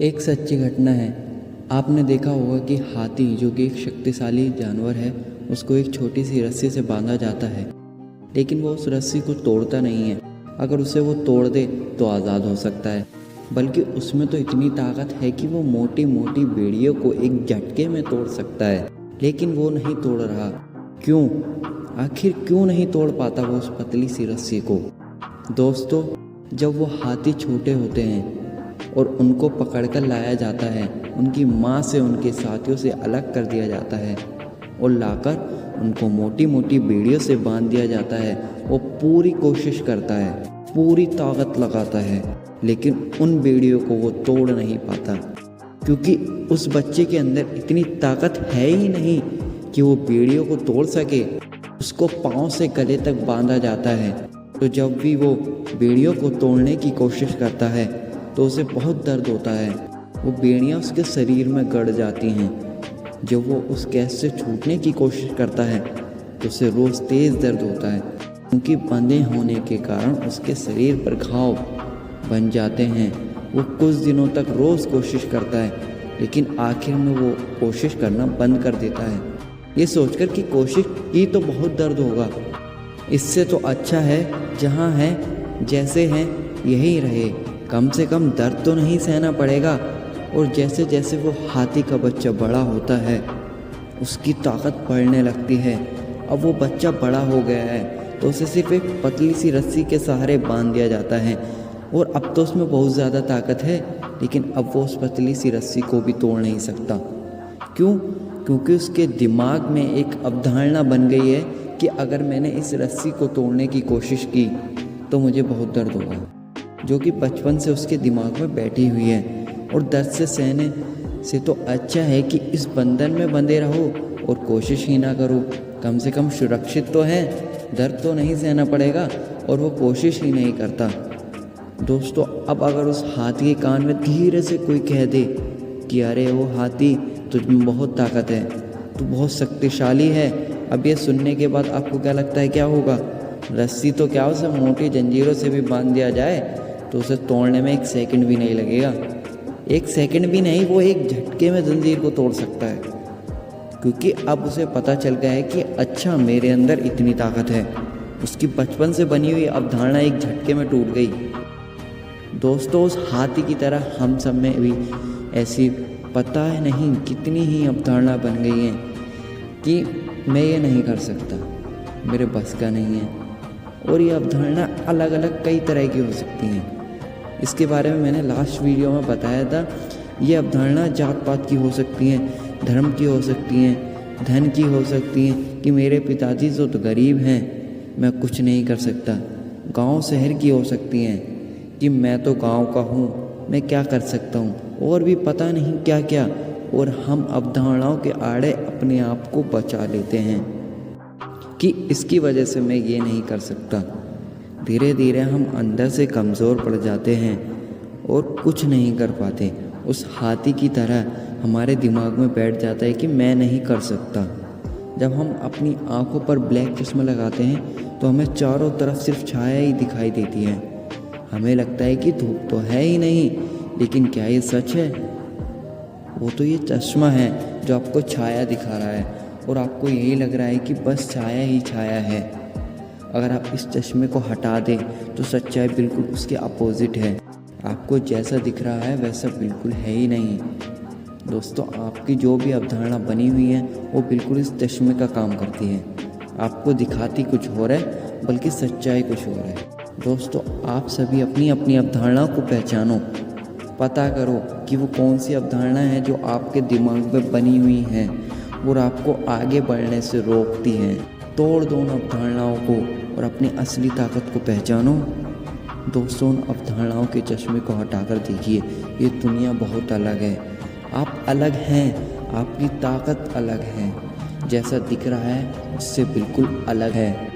एक सच्ची घटना है। आपने देखा होगा कि हाथी जो कि एक शक्तिशाली जानवर है, उसको एक छोटी सी रस्सी से बांधा जाता है, लेकिन वो उस रस्सी को तोड़ता नहीं है। अगर उसे वो तोड़ दे तो आज़ाद हो सकता है, बल्कि उसमें तो इतनी ताकत है कि वो मोटी मोटी बेड़ियों को एक झटके में तोड़ सकता है। लेकिन वो नहीं तोड़ रहा। क्यों? आखिर क्यों नहीं तोड़ पाता वो उस पतली सी रस्सी को? दोस्तों, जब वो हाथी छोटे होते हैं और उनको पकड़कर लाया जाता है, उनकी माँ से उनके साथियों से अलग कर दिया जाता है और लाकर उनको मोटी मोटी बेड़ियों से बांध दिया जाता है, वो पूरी कोशिश करता है, पूरी ताकत लगाता है, लेकिन उन बेड़ियों को वो तोड़ नहीं पाता, क्योंकि उस बच्चे के अंदर इतनी ताकत है ही नहीं कि वो बेड़ियों को तोड़ सके। उसको पाँव से गले तक बांधा जाता है, तो जब भी वो बेड़ियों को तोड़ने की कोशिश करता है तो उसे बहुत दर्द होता है। वो बेड़ियाँ उसके शरीर में गड़ जाती हैं। जब वो उस गैस से छूटने की कोशिश करता है तो उसे रोज़ तेज़ दर्द होता है, क्योंकि बंधे होने के कारण उसके शरीर पर घाव बन जाते हैं। वो कुछ दिनों तक रोज़ कोशिश करता है, लेकिन आखिर में वो कोशिश करना बंद कर देता है, ये सोचकर कि कोशिश की तो बहुत दर्द होगा, इससे तो अच्छा है जहाँ है जैसे हैं यही रहे, कम से कम दर्द तो नहीं सहना पड़ेगा। और जैसे जैसे वो हाथी का बच्चा बड़ा होता है, उसकी ताकत बढ़ने लगती है। अब वो बच्चा बड़ा हो गया है, तो उसे सिर्फ एक पतली सी रस्सी के सहारे बांध दिया जाता है, और अब तो उसमें बहुत ज़्यादा ताकत है, लेकिन अब वो उस पतली सी रस्सी को भी तोड़ नहीं सकता। क्यों? क्योंकि उसके दिमाग में एक अवधारणा बन गई है कि अगर मैंने इस रस्सी को तोड़ने की कोशिश की तो मुझे बहुत दर्द होगा, जो कि बचपन से उसके दिमाग में बैठी हुई है। और दर्द से सहने से तो अच्छा है कि इस बंधन में बंधे रहो और कोशिश ही ना करो, कम से कम सुरक्षित तो है, दर्द तो नहीं सहना पड़ेगा, और वो कोशिश ही नहीं करता। दोस्तों, अब अगर उस हाथी के कान में धीरे से कोई कह दे कि अरे वो हाथी, तुझ में बहुत ताकत है, तू बहुत शक्तिशाली है, अब ये सुनने के बाद आपको क्या लगता है क्या होगा? रस्सी तो क्या, उसे मोटी जंजीरों से भी बांध दिया जाए तो उसे तोड़ने में 1 सेकंड भी नहीं लगेगा। 1 सेकंड भी नहीं, वो एक झटके में जंजीर को तोड़ सकता है, क्योंकि अब उसे पता चल गया है कि अच्छा, मेरे अंदर इतनी ताकत है। उसकी बचपन से बनी हुई अवधारणा एक झटके में टूट गई। दोस्तों, उस हाथी की तरह हम सब में भी ऐसी पता है नहीं कितनी ही अवधारणा बन गई हैं कि मैं ये नहीं कर सकता, मेरे बस का नहीं है। और ये अवधारणा अलग अलग कई तरह की हो सकती हैं। इसके बारे में मैंने लास्ट वीडियो में बताया था। ये अवधारणा जात पात की हो सकती हैं, धर्म की हो सकती हैं, धन की हो सकती हैं कि मेरे पिताजी तो गरीब हैं, मैं कुछ नहीं कर सकता। गांव शहर की हो सकती हैं कि मैं तो गांव का हूँ, मैं क्या कर सकता हूँ, और भी पता नहीं क्या क्या। और हम अवधारणाओं के आड़े अपने आप को बचा लेते हैं कि इसकी वजह से मैं ये नहीं कर सकता। धीरे धीरे हम अंदर से कमज़ोर पड़ जाते हैं और कुछ नहीं कर पाते। उस हाथी की तरह हमारे दिमाग में बैठ जाता है कि मैं नहीं कर सकता। जब हम अपनी आंखों पर ब्लैक चश्मा लगाते हैं तो हमें चारों तरफ सिर्फ छाया ही दिखाई देती है। हमें लगता है कि धूप तो है ही नहीं, लेकिन क्या ये सच है? वो तो ये चश्मा है जो आपको छाया दिखा रहा है, और आपको यही लग रहा है कि बस छाया ही छाया है। अगर आप इस चश्मे को हटा दें तो सच्चाई बिल्कुल उसके अपोजिट है। आपको जैसा दिख रहा है वैसा बिल्कुल है ही नहीं। दोस्तों, आपकी जो भी अवधारणा बनी हुई है वो बिल्कुल इस चश्मे का काम करती है। आपको दिखाती कुछ और है, बल्कि सच्चाई कुछ और है। दोस्तों, आप सभी अपनी अपनी अवधारणा को पहचानो, पता करो कि वो कौन सी अवधारणा है जो आपके दिमाग में बनी हुई है और आपको आगे बढ़ने से रोकती है। तोड़ दो उन अवधारणाओं को और अपनी असली ताकत को पहचानो। दोस्तों, उन अवधारणाओं के चश्मे को हटाकर देखिए, ये दुनिया बहुत अलग है। आप अलग हैं, आपकी ताकत अलग है, जैसा दिख रहा है उससे बिल्कुल अलग है।